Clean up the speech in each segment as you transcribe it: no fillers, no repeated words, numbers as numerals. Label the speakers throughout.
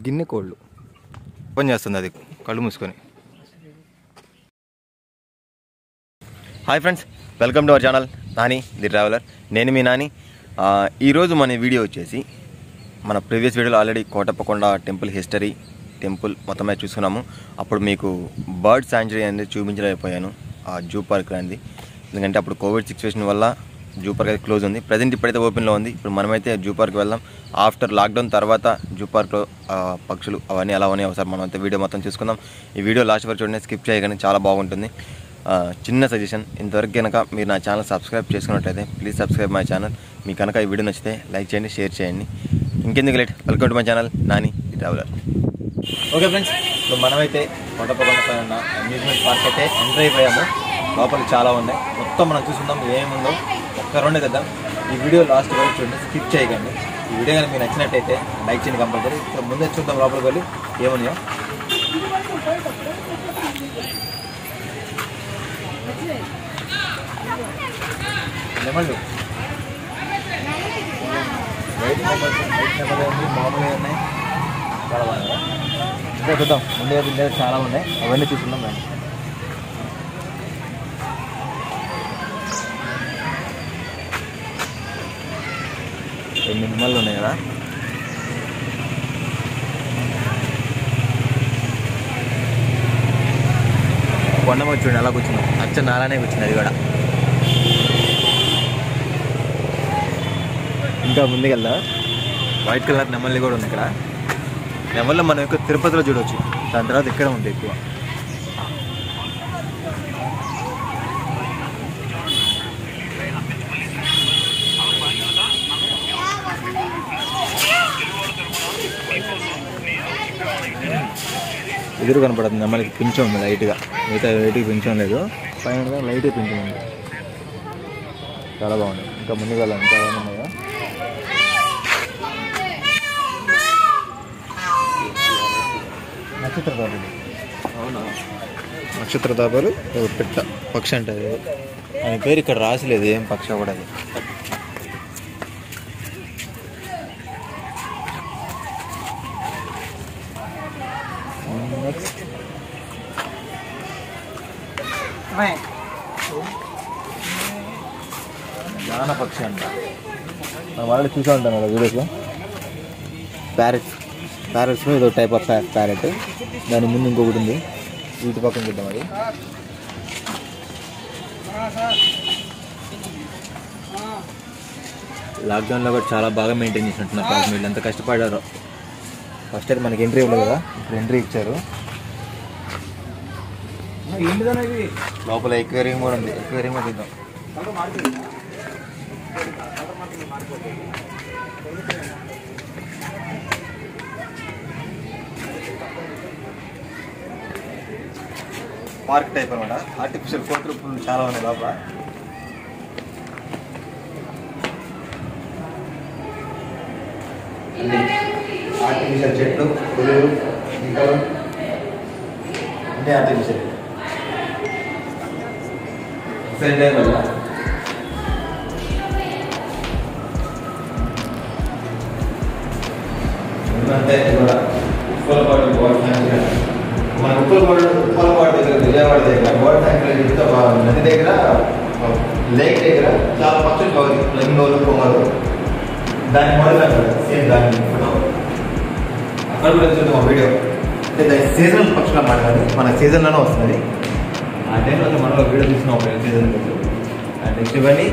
Speaker 1: గిన్నె కోళ్ళు ఓపెన్ చేస్తుంది అది కళ్ళు మూసుకొని. Hi friends, welcome to our channel Nani the traveller. నేను మీ నాని. ఈరోజు మన వీడియో వచ్చేసి మన ప్రీవియస్ వీడియోలో already Kotappakonda temple history temple మొత్తమే చూసుకున్నాము. అప్పుడు మీకు బర్డ్ శాంచురీ అనేది చూపించలేకపోయాను, ఆ జూ పార్క్ అనేది. ఎందుకంటే అప్పుడు కోవిడ్ సిచ్యువేషన్ వల్ల జూ పార్క్ అయితే క్లోజ్ ఉంది. ప్రజెంట్ ఇప్పుడైతే ఓపెన్లో ఉంది. ఇప్పుడు మనమైతే జూ పార్క్ వెళ్దాం. ఆఫ్టర్ లాక్డౌన్ తర్వాత జూ పార్క్లో పక్షులు అవన్నీ ఎలా ఉన్నాయి ఒకసారి మనం అయితే వీడియో మొత్తం చూసుకుందాం. ఈ వీడియో లాస్ట్ వరకు చూడండి, స్కిప్ చేయగానే చాలా బాగుంటుంది. చిన్న సజెషన్, ఇంతవరకు కనుక మీరు నా ఛానల్ సబ్స్క్రైబ్ చేసుకున్నట్లయితే ప్లీజ్ సబ్స్క్రైబ్ మై ఛానల్. మీకు కనుక ఈ వీడియో నచ్చితే లైక్ చేయండి, షేర్ చేయండి. ఇంకెందుకు late, welcome to my channel Nani the traveller. Okay friends, ఇప్పుడు మనమైతే కోటప్పకొండ పైన అమ్యూజ్మెంట్ పార్క్ అయితే ఎంటర్ అయిపోయాము. లోపల చాలా ఉన్నాయి, మొత్తం మనం చూసుకుందాం ఏముందో. ఒక్క రెండే తెద్దాం. ఈ వీడియో లాస్ట్ వరకు చూడండి, స్కిప్ చేయకండి. ఈ వీడియో కనుక మీకు నచ్చినట్టయితే లైక్ చేయండి కంపల్సరీ. ఇప్పుడు ముందే చూద్దాం లోపలికి వెళ్ళి ఏమున్నాయో. నెమళ్ళు వైట్ నెమలు ఉంది, మామూలుగా ఉన్నాయి, చాలా బాగున్నాయి. ఇంకా చూద్దాం, ముందే చాలా ఉన్నాయి, అవన్నీ చూసుకుందాం రండి. ఎన్ని నెమళ్ళు ఉన్నాయి కదా. కొండమ చూడండి ఎలా కూర్చున్నాం, అచ్చ నాలానే కూర్చుంది అది కూడా. ఇంకా ముందుకెళ్దా, వైట్ కలర్ నెమల్లి కూడా ఉంది ఇక్కడ. నెమల్లో మనం ఎక్కువ తిరుపతిలో చూడవచ్చు, దాని తర్వాత ఇక్కడ ఉంది ఎక్కువ. ఎదురు కనపడుతుంది నెమలికి, పింఛం ఉంది లైట్గా, మిగతా లైట్గా పింఛం లేదు, పైన లైట్గా పింఛం ఉంది. చాలా బాగుంది. ఇంకా ముందుకు వెళ్ళాలి, ఇంకా ఏమైనా ఉన్నాయా. నక్షత్ర తాబేలు, అవునా, నక్షత్ర తాబేలు పెట్ట పక్షి అంటది. ఆయన పేరు ఇక్కడ రాసిలేదు, ఏం పక్షి కూడా అది. నెక్స్ట్ జాన పక్షి అంట, మనం ఆల్రెడీ చూసా ఉంటాం కదా వీడియోస్లో. ప్యారెట్స్లో ఇదో టైప్ ఆఫ్ ప్యారెట్. దాని ముందు ఇంకొకటి ఉంది, వీటి పక్కన చూద్దాం. అది లాక్డౌన్లో కూడా చాలా బాగా మెయింటైన్ చేసినట్టున్నారు పాపం, వీళ్ళు ఎంత కష్టపడారో. ఫస్ట్ అయితే మనకి ఎంట్రీ ఇవ్వలేదు కదా, ఇప్పుడు ఎంట్రీ ఇచ్చారు. లోపల ఎక్వేరియం కూడా ఉంది, ఎక్వేరియం కూడా చూద్దాం. పార్క్ టైప్ అనమాట. ఆర్టిఫిషియల్ కోతులు చాలా ఉన్నాయి లోపల. ఆర్టిఫిషియల్ చెట్లు, పులులు, ఇంకలు అన్నీ ఆర్టిఫిషియల్. ఎందుకంటే మన ఉప్పలపాడు దగ్గర, విజయవాడ దగ్గర బర్డ్ శాంక్చురీ నది దగ్గర, లేక్ దగ్గర చాలా పక్షులు కావాలి, ఫ్లమింగోలు, కొమ్మలు. దాని మోడల్ అంటారు సేమ్, దాని ఫోటో అక్కడ కూడా చూద్దాం వీడియో. అంటే దాని సీజనల్ పక్షులు అన్నమాట, అది మన సీజన్లోనే వస్తుంది. ఆ టైంలో మనం వీడియో చూసినాం సీజన్. అండ్ నెక్స్ట్ ఇవన్నీ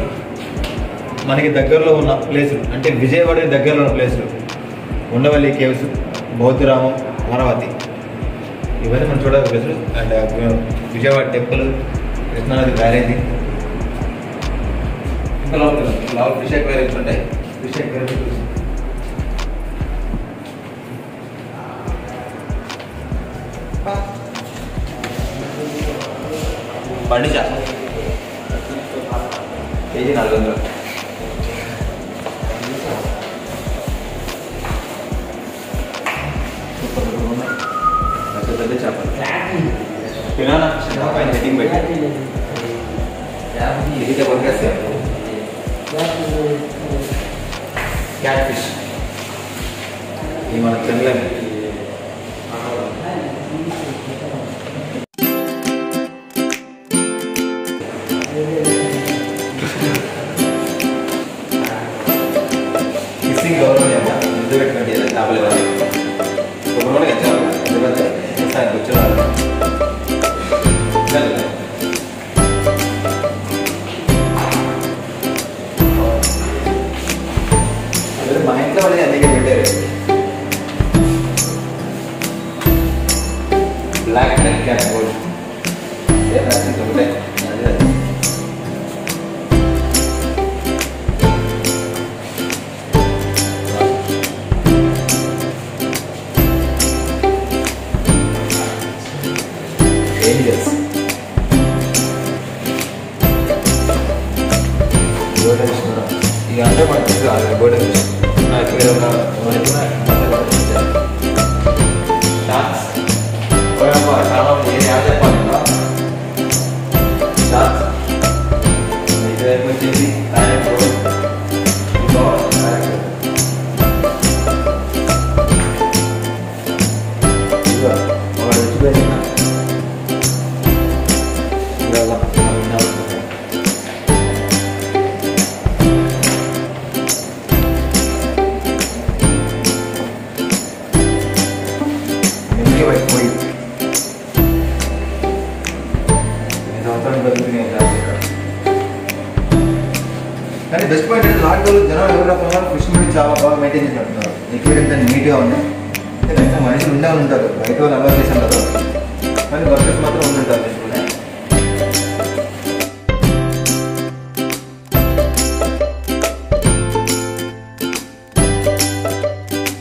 Speaker 1: మనకి దగ్గరలో ఉన్న ప్లేసులు, అంటే విజయవాడ దగ్గరలో ఉన్న ప్లేసులు. ఉండవల్లి కేవ్స్, బౌద్ధరామం, అమరావతి, ఇవన్నీ మనం చూడాలి ప్లేసులు. అండ్ విజయవాడ టెంపుల్, కృష్ణానది బ్యారేజీ. ఇంకా లోపల ఫిష్ ఎక్వేరియంస్ ఉంటాయి. ఫిష్ ఎక్వేరియం చూసి బండి చేప కేజీ 400. పెద్ద చేపలు తినాలా, పైన సెట్టింగ్ పెట్టి ఇది కొనుక్కేస్తే క్యాట్ ఫిష్ ఇది మన తినలేము. ఫిషింగ్ గవర్నమెంట్ ముద్దు పెట్టుకోండి చేపలు ఇవ్వాలి గవర్నమెంట్ ఇచ్చారు ఎందుకంటే ఆయనకు వచ్చేవాళ్ళు మా ఇంట్లో వాళ్ళకి అందుకే పెట్టారు. Black and cat board angels ఇక అంటే మనకి బోర్డ్ చాలా చెప్పాలి ఇది వచ్చేసి కానీ బెస్ట్ పాయింట్ అంటే లాక్డౌన్ జనాలు ఎవరు రకంగా ఫిష్ మీద చాలా బాగా మెయింటైన్ చేసి పెడుతున్నారు. లిక్విడ్ ఎంత నీట్గా ఉన్నాయి అంటే కనీసం మనుషులు ఉండే ఉంటారు, బయట వాళ్ళు అలవాటు చేసి ఉంటారు, కానీ వర్కర్స్ మాత్రం ఉండుంటారు.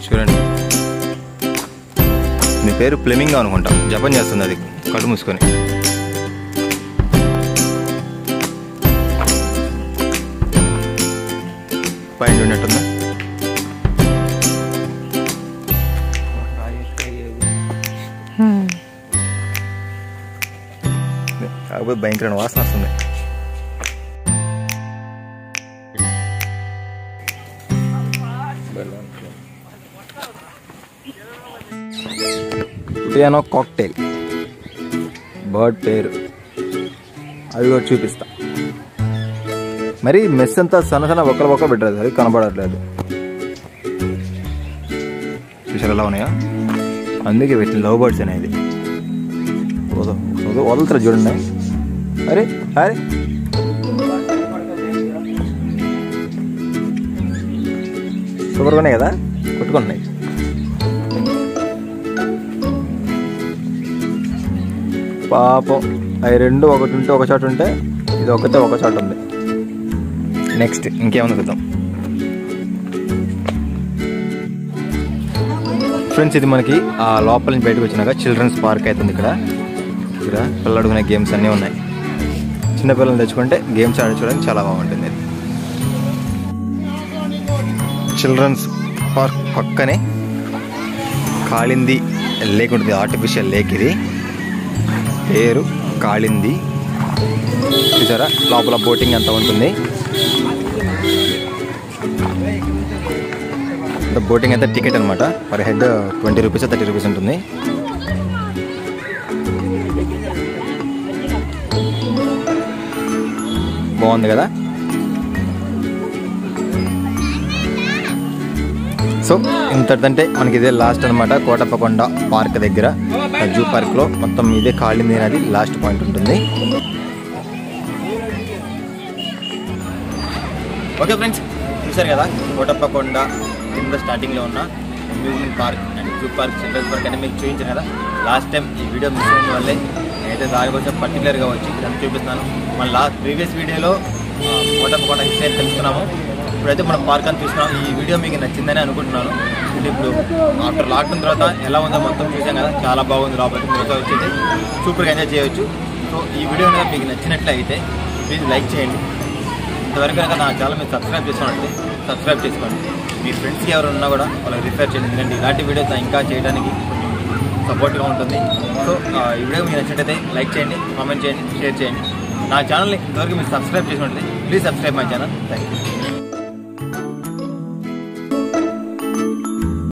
Speaker 1: చూడండి నీ పేరు ఫ్లెమింగో అనుకుంటా, జపం చేస్తుంది అది కళ్ళు మూసుకొని. పైన ఉన్నట్టుందా కాకపోతే భయంకరమైన వాసన వస్తుంది. పుటియానో కాక్టైల్ బర్డ్ పేరు అవి కూడా చూపిస్తా. మరి మెస్ అంతా సన్న సన్న ఒక్కరు పెట్టలేదు, అది కనబడట్లేదు. చూసారు ఎలా ఉన్నాయా, అందుకే పెట్టిన లవ్ బర్డ్స్ అనేది వదులుతారు చూడండి. అరే అరే సూపర్గా ఉన్నాయి కదా, కొట్టుకున్నాయి. పాపం అవి రెండు ఒకటి ఉంటే ఒక చోట ఉంటే ఇది ఒకటే ఒక చోట ఉంది. నెక్స్ట్ ఇంకేమన్నా చూద్దాం ఫ్రెండ్స్. ఇది మనకి ఆ లోపల నుంచి బయటకు వచ్చినాక చిల్డ్రన్స్ పార్క్ అవుతుంది. ఇక్కడ పిల్లలు ఆడుకునే గేమ్స్ అన్నీ ఉన్నాయి. చిన్నపిల్లలు తెచ్చుకుంటే గేమ్స్ ఆడించడానికి చాలా బాగుంటుంది. చిల్డ్రన్స్ పార్క్ పక్కనే కాళింది లేక్ ఉంటుంది, ఆర్టిఫిషియల్ లేక్. ఇది పేరు కాళింది. చూసారా లోపల బోటింగ్ అంతా ఉంటుంది. బోటింగ్ అయితే టికెట్ అనమాట, పర్ హెడ్ 20 రూపీస్ 30 రూపీస్ ఉంటుంది. బాగుంది కదా. సో ఇంతటిదంటే మనకి ఇదే లాస్ట్ అనమాట. కోటప్పకొండ పార్క్ దగ్గర జూ పార్క్లో మొత్తం ఇదే కాళింది అనేది లాస్ట్ పాయింట్ ఉంటుంది. ఓకే ఫ్రెండ్స్, చూసారు కదా కోటప్పకొండ కింద స్టార్టింగ్లో ఉన్న amusement park and zoo park, children's park అని మీకు చూపించాను కదా. లాస్ట్ టైం ఈ వీడియో మిస్ అయిన వల్లే నేనైతే దానికోసం పర్టికులర్గా వచ్చి ఇదంతా చూపిస్తున్నాను. మన ప్రీవియస్ వీడియోలో కోటప్పకొండ హిస్టరీ తెలుసుకున్నాము. ఇప్పుడైతే మనం పార్క్ అని చూస్తున్నాం. ఈ వీడియో మీకు నచ్చిందని అనుకుంటున్నాను. అంటే ఇప్పుడు ఆఫ్టర్ లాక్డౌన్ తర్వాత ఎలా ఉందో మొత్తం చూసాం కదా, చాలా బాగుంది. లోపలికి మీతో వచ్చేది సూపర్గా ఎంజాయ్ చేయవచ్చు. సో ఈ వీడియో అనేది మీకు నచ్చినట్లయితే ప్లీజ్ లైక్ చేయండి. ఇంతవరకు కనుక నా ఛానల్ మీరు సబ్స్క్రైబ్ చేసుకోండి, సబ్స్క్రైబ్ చేసుకోండి. మీ ఫ్రెండ్స్కి ఎవరు ఉన్నా కూడా వాళ్ళకి రిఫర్ చేయండి. ఎందుకంటే ఇలాంటి వీడియోస్ ఇంకా చేయడానికి సపోర్ట్గా ఉంటుంది. సో ఈ వీడియో మీకు నచ్చినట్లయితే లైక్ చేయండి, కామెంట్ చేయండి, షేర్ చేయండి. నా ఛానల్ని ఇంతవరకు మీరు సబ్స్క్రైబ్ చేసుకుంటుంది. Please subscribe my channel. Thank you.